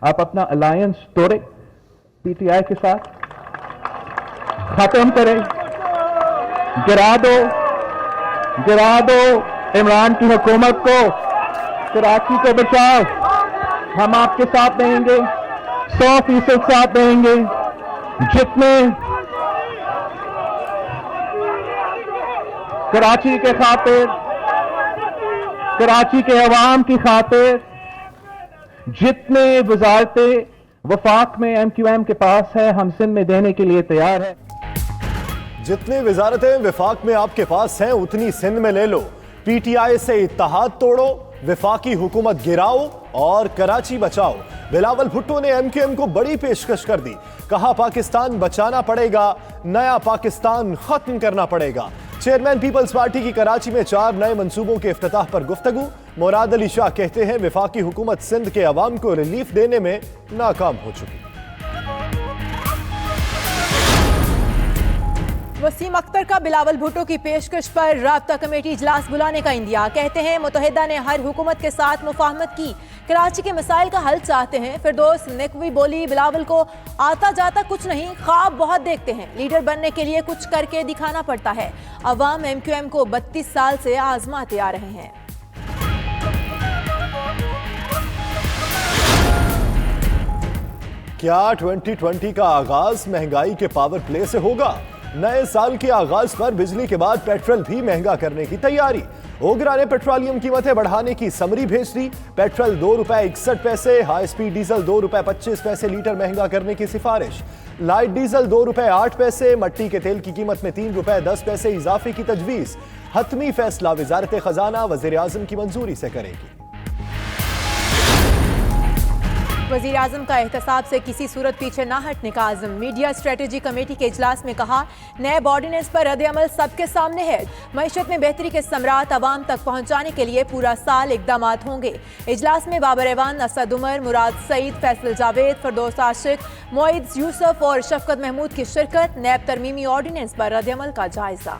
آپ اپنا الائنس توڑے پی ٹی آئی کے ساتھ، ختم کرے، گرا دو عمران کی حکومت کو، کراچی کو بچاؤ، ہم آپ کے ساتھ رہیں گے، 100% ساتھ رہیں گے، جتنے کراچی کے خاطر، کراچی کے عوام کی خاطر جتنے وزارتیں وفاق میں ایم کیو ایم کے پاس ہے ہم سندھ میں دینے کے لیے تیار ہیں۔ جتنی وزارتیں وفاق میں آپ کے پاس ہیں اتنی سندھ میں لے لو، پی ٹی آئی سے اتحاد توڑو، وفاقی حکومت گراؤ اور کراچی بچاؤ۔ بلاول بھٹو نے ایم کیو ایم کو بڑی پیشکش کر دی، کہا پاکستان بچانا پڑے گا، نیا پاکستان ختم کرنا پڑے گا۔ چیئرمین پیپلز پارٹی کی کراچی میں 4 نئے منصوبوں کے افتتاح پر گفتگو۔ مراد علی شاہ کہتے ہیں وفاقی حکومت سندھ کے عوام کو ریلیف دینے میں ناکام ہو چکی۔ وسیم اختر کا بلاول بھٹو کی پیشکش پر رابطہ کمیٹی اجلاس بلانے کا اندیا، کہتے ہیں متحدہ نے ہر حکومت کے ساتھ مفاہمت کی، کراچی کے مسائل کا حل چاہتے ہیں۔ فردوس نقوی بولی بلاول کو آتا جاتا کچھ نہیں، خواب بہت دیکھتے ہیں، لیڈر بننے کے لیے کچھ کر کے دکھانا پڑتا ہے۔ عوام ایم کیو ایم کو 32 سال سے آزماتے آ رہے ہیں۔ کیا 2020 کا آغاز مہنگائی کے پاور پلے سے ہوگا؟ نئے سال کے آغاز پر بجلی کے بعد پیٹرول بھی مہنگا کرنے کی تیاری۔ اوگرا نے پیٹرولیم قیمتیں بڑھانے کی سمری بھیج دی، petrol ₹2.61، high speed diesel ₹2.25 litre مہنگا کرنے کی سفارش، لائٹ ڈیزل ₹2.08، مٹی کے تیل کی قیمت میں ₹3.10 اضافے کی تجویز۔ حتمی فیصلہ وزارت خزانہ وزیر اعظم کی منظوری سے کرے گی۔ وزیر اعظم کا احتساب سے کسی صورت پیچھے نہ ہٹنے کا عزم، میڈیا اسٹریٹجی کمیٹی کے اجلاس میں کہا، نیب آرڈیننس پر رد عمل سب کے سامنے ہے، معیشت میں بہتری کے ثمرات عوام تک پہنچانے کے لیے پورا سال اقدامات ہوں گے۔ اجلاس میں بابر ایوان، اسد عمر، مراد سعید، فیصل جاوید، فردوس عاشق، معید یوسف اور شفقت محمود کی شرکت۔ نیب ترمیمی آرڈیننس پر رد عمل کا جائزہ۔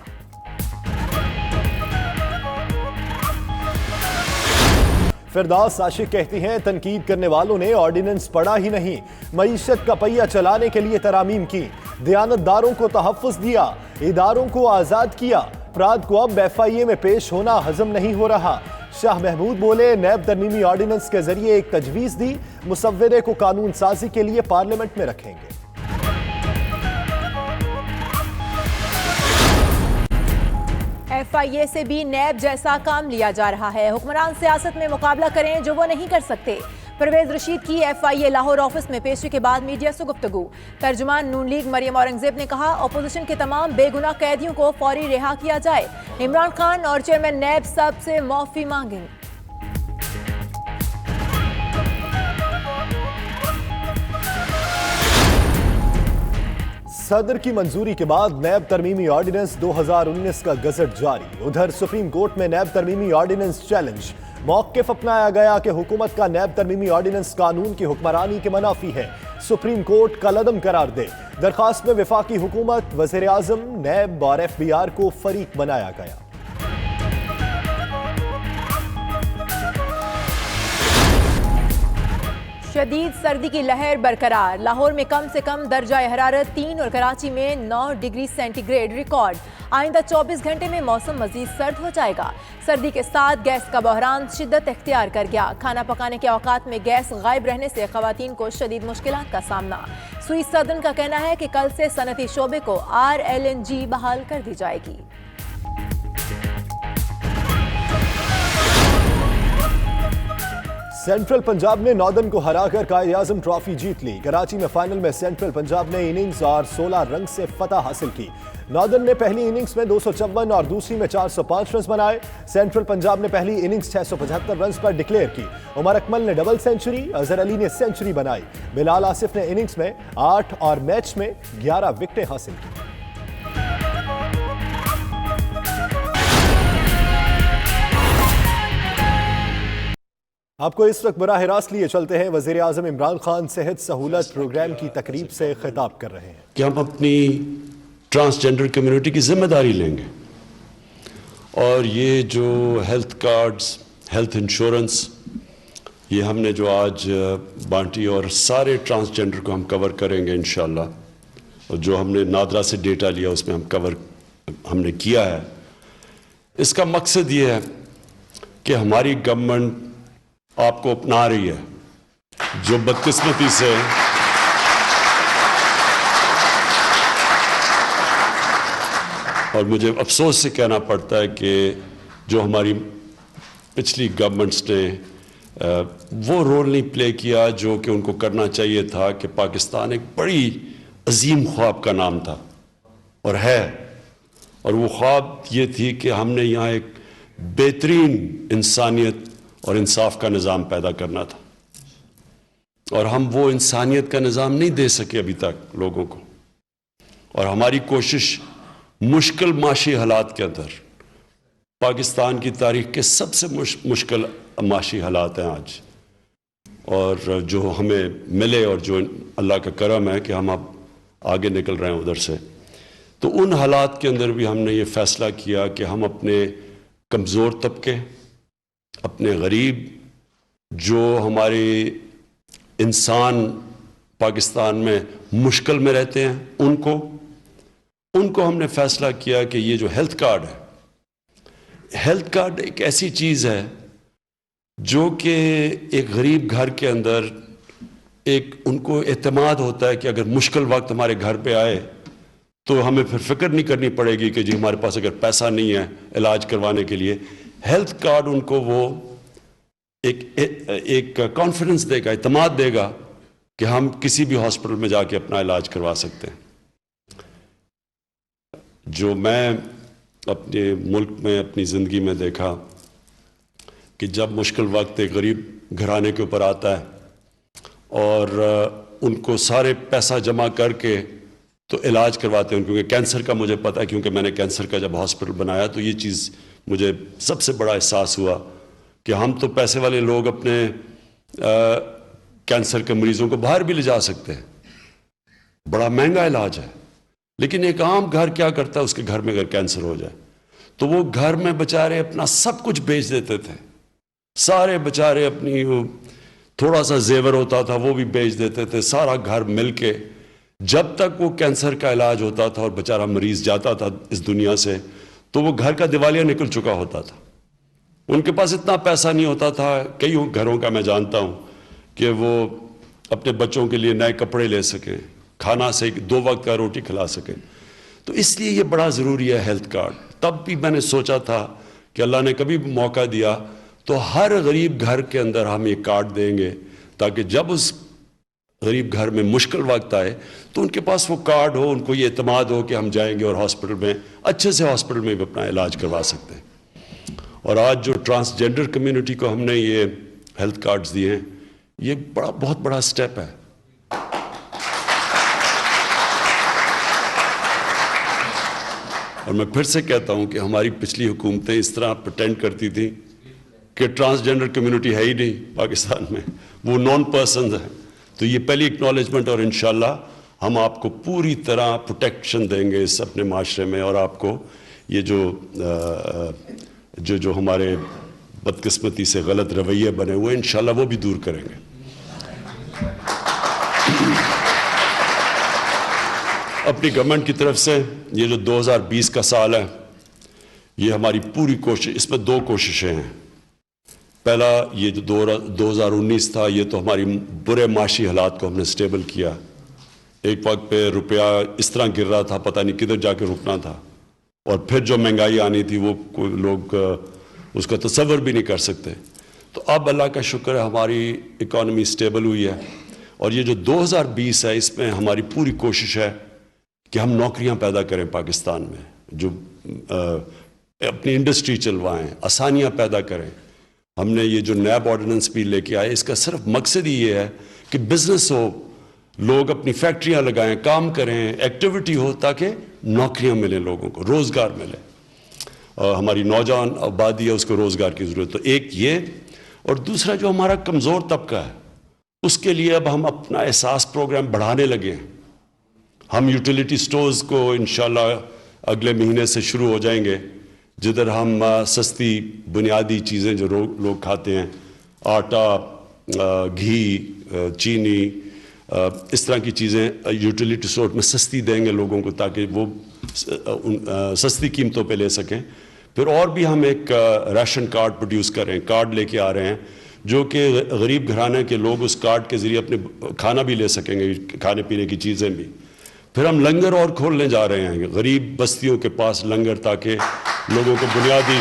فردوس عاشق کہتی ہیں تنقید کرنے والوں نے آرڈیننس پڑھا ہی نہیں، معیشت کا پہیہ چلانے کے لیے ترامیم کی، دیانت داروں کو تحفظ دیا، اداروں کو آزاد کیا، افراد کو اب ایف آئی اے میں پیش ہونا ہضم نہیں ہو رہا۔ شاہ محمود بولے نیب ترمیمی آرڈیننس کے ذریعے ایک تجویز دی، مصورے کو قانون سازی کے لیے پارلیمنٹ میں رکھیں گے۔ ایف آئی اے سے بھی نیب جیسا کام لیا جا رہا ہے، حکمران سیاست میں مقابلہ کریں جو وہ نہیں کر سکتے۔ پرویز رشید کی ایف آئی اے لاہور آفس میں پیشی کے بعد میڈیا سے گفتگو۔ ترجمان نون لیگ مریم اورنگزیب نے کہا، اپوزیشن کے تمام بے گناہ قیدیوں کو فوری رہا کیا جائے، عمران خان اور چیئرمین نیب سب سے معافی مانگیں۔ صدر کی منظوری کے بعد نیب ترمیمی آرڈیننس 2019 کا گزٹ جاری۔ ادھر سپریم کورٹ میں نیب ترمیمی آرڈیننس چیلنج، موقف اپنایا گیا کہ حکومت کا نیب ترمیمی آرڈیننس قانون کی حکمرانی کے منافی ہے، سپریم کورٹ کل عدم قرار دے۔ درخواست میں وفاقی حکومت، وزیر اعظم، نیب اور ایف بی آر کو فریق بنایا گیا۔ شدید سردی کی لہر برقرار، لاہور میں کم سے کم درجہ حرارت 3 اور کراچی میں 9 ڈگری سینٹی گریڈ ریکارڈ۔ آئندہ 24 گھنٹے میں موسم مزید سرد ہو جائے گا۔ سردی کے ساتھ گیس کا بحران شدت اختیار کر گیا، کھانا پکانے کے اوقات میں گیس غائب رہنے سے خواتین کو شدید مشکلات کا سامنا۔ سوئس سدرن کا کہنا ہے کہ کل سے صنعتی شعبے کو RLNG بحال کر دی جائے گی۔ سینٹرل پنجاب نے ناردرن کو ہرا کر قائد اعظم ٹرافی جیت لی۔ کراچی میں فائنل میں سینٹرل پنجاب نے اننگز اور 16 رن سے فتح حاصل کی۔ ناردرن نے پہلی اننگز میں 254 اور دوسری میں 405 رنز بنائے۔ سینٹرل پنجاب نے پہلی اننگز 675 رنز پر ڈکلیئر کی۔ عمر اکمل نے ڈبل سینچری، اظہر علی نے سینچری بنائی۔ بلال آصف نے اننگز میں 8 اور میچ میں 11 وکٹیں حاصل کی۔ آپ کو اس وقت براہ راست لیے چلتے ہیں، وزیر اعظم عمران خان صحت سہولت پروگرام کی تقریب سے خطاب کر رہے ہیں کہ ہم اپنی ٹرانسجنڈر کمیونٹی کی ذمہ داری لیں گے، اور یہ جو ہیلتھ کارڈز، ہیلتھ انشورنس یہ ہم نے جو آج بانٹی اور سارے ٹرانسجنڈر کو ہم کور کریں گے انشاءاللہ، اور جو ہم نے نادرا سے ڈیٹا لیا اس میں ہم نے کیا ہے. اس کا مقصد یہ ہے کہ ہماری گورنمنٹ آپ کو اپنا رہی ہے. جو بدقسمتی سے اور مجھے افسوس سے کہنا پڑتا ہے کہ جو ہماری پچھلی گورنمنٹس نے وہ رول نہیں پلے کیا جو کہ ان کو کرنا چاہیے تھا، کہ پاکستان ایک بڑی عظیم خواب کا نام تھا اور ہے، اور وہ خواب یہ تھی کہ ہم نے یہاں ایک بہترین انسانیت اور انصاف کا نظام پیدا کرنا تھا، اور ہم وہ انسانیت کا نظام نہیں دے سکے ابھی تک لوگوں کو. اور ہماری کوشش مشکل معاشی حالات کے اندر، پاکستان کی تاریخ کے سب سے مشکل معاشی حالات ہیں آج، اور جو ہمیں ملے اور جو اللہ کا کرم ہے کہ ہم اب آگے نکل رہے ہیں ادھر سے، تو ان حالات کے اندر بھی ہم نے یہ فیصلہ کیا کہ ہم اپنے کمزور طبقے، اپنے غریب، جو ہمارے انسان پاکستان میں مشکل میں رہتے ہیں، ان کو ہم نے فیصلہ کیا کہ یہ جو ہیلتھ کارڈ ہے، ہیلتھ کارڈ ایک ایسی چیز ہے جو کہ ایک غریب گھر کے اندر ان کو اعتماد ہوتا ہے کہ اگر مشکل وقت ہمارے گھر پہ آئے تو ہمیں پھر فکر نہیں کرنی پڑے گی کہ جی ہمارے پاس اگر پیسہ نہیں ہے علاج کروانے کے لیے. ہیلتھ کارڈ ان کو وہ ایک کانفیڈنس دے گا، اعتماد دے گا کہ ہم کسی بھی ہاسپٹل میں جا کے اپنا علاج کروا سکتے ہیں. جو میں اپنے ملک میں اپنی زندگی میں دیکھا کہ جب مشکل وقت ایک غریب گھرانے کے اوپر آتا ہے اور ان کو سارے پیسہ جمع کر کے تو علاج کرواتے ہیں، کیونکہ کینسر کا مجھے پتہ ہے، کیونکہ میں نے کینسر کا جب ہاسپٹل بنایا تو یہ چیز مجھے سب سے بڑا احساس ہوا کہ ہم تو پیسے والے لوگ اپنے کینسر کے مریضوں کو باہر بھی لے جا سکتے ہیں، بڑا مہنگا علاج ہے، لیکن ایک عام گھر کیا کرتا ہے اس کے گھر میں اگر کینسر ہو جائے تو وہ گھر میں بیچارے اپنا سب کچھ بیچ دیتے تھے، سارے بیچارے اپنی تھوڑا سا زیور ہوتا تھا وہ بھی بیچ دیتے تھے، سارا گھر مل کے، جب تک وہ کینسر کا علاج ہوتا تھا اور بیچارہ مریض جاتا تھا اس دنیا سے تو وہ گھر کا دیوالیہ نکل چکا ہوتا تھا. ان کے پاس اتنا پیسہ نہیں ہوتا تھا، کئی گھروں کا میں جانتا ہوں کہ وہ اپنے بچوں کے لیے نئے کپڑے لے سکیں، کھانا سے 2 وقت کا روٹی کھلا سکیں. تو اس لیے یہ بڑا ضروری ہے ہیلتھ کارڈ. تب بھی میں نے سوچا تھا کہ اللہ نے کبھی موقع دیا تو ہر غریب گھر کے اندر ہم یہ کارڈ دیں گے تاکہ جب اس غریب گھر میں مشکل وقت آئے تو ان کے پاس وہ کارڈ ہو، ان کو یہ اعتماد ہو کہ ہم جائیں گے اور ہاسپٹل میں اچھے سے ہاسپٹل میں بھی اپنا علاج کروا سکتے ہیں. اور آج جو ٹرانسجنڈر کمیونٹی کو ہم نے یہ ہیلتھ کارڈز دیے ہیں، یہ بہت بڑا سٹیپ ہے. اور میں پھر سے کہتا ہوں کہ ہماری پچھلی حکومتیں اس طرح پریٹینڈ کرتی تھیں کہ ٹرانسجنڈر کمیونٹی ہے ہی نہیں پاکستان میں، وہ نان پرسنز ہیں. تو یہ پہلی اکنالجمنٹ، اور انشاءاللہ ہم آپ کو پوری طرح پروٹیکشن دیں گے اس اپنے معاشرے میں، اور آپ کو یہ جو ہمارے بدقسمتی سے غلط رویے بنے ہوئے انشاءاللہ وہ بھی دور کریں گے. اپنی گورنمنٹ کی طرف سے یہ جو 2020 کا سال ہے، یہ ہماری پوری کوشش، اس میں 2 کوششیں ہیں. پہلا یہ جو 2019 تھا، یہ تو ہماری برے معاشی حالات کو ہم نے سٹیبل کیا. ایک وقت پہ روپیہ اس طرح گر رہا تھا، پتہ نہیں کدھر جا کے رکنا تھا، اور پھر جو مہنگائی آنی تھی وہ کوئی لوگ اس کا تصور بھی نہیں کر سکتے. تو اب اللہ کا شکر ہے ہماری اکانومی سٹیبل ہوئی ہے، اور یہ جو 2020 ہے اس میں ہماری پوری کوشش ہے کہ ہم نوکریاں پیدا کریں پاکستان میں، جو اپنی انڈسٹری چلوائیں، آسانیاں پیدا کریں. ہم نے یہ جو نیب آرڈیننس بھی لے کے آئے، اس کا صرف مقصد ہی یہ ہے کہ بزنس ہو، لوگ اپنی فیکٹریاں لگائیں، کام کریں، ایکٹیویٹی ہو، تاکہ نوکریاں ملیں، لوگوں کو روزگار ملے، اور ہماری نوجوان آبادی ہے اس کو روزگار کی ضرورت. تو ایک یہ، اور دوسرا جو ہمارا کمزور طبقہ ہے اس کے لیے اب ہم اپنا احساس پروگرام بڑھانے لگے ہیں. ہم یوٹیلیٹی سٹورز کو انشاءاللہ اگلے مہینے سے شروع ہو جائیں گے، جدھر ہم سستی بنیادی چیزیں جو لوگ کھاتے ہیں، آٹا، گھی چینی اس طرح کی چیزیں یوٹیلیٹی اسٹور میں سستی دیں گے لوگوں کو تاکہ وہ سستی قیمتوں پہ لے سکیں. پھر اور بھی ہم ایک ریشن کارڈ پروڈیوس کر رہے ہیں, کارڈ لے کے آ رہے ہیں جو کہ غریب گھرانے کے لوگ اس کارڈ کے ذریعے اپنے کھانا بھی لے سکیں گے, کھانے پینے کی چیزیں بھی. پھر ہم لنگر اور کھولنے جا رہے ہیں غریب بستیوں کے پاس لنگر, تاکہ لوگوں کو بنیادی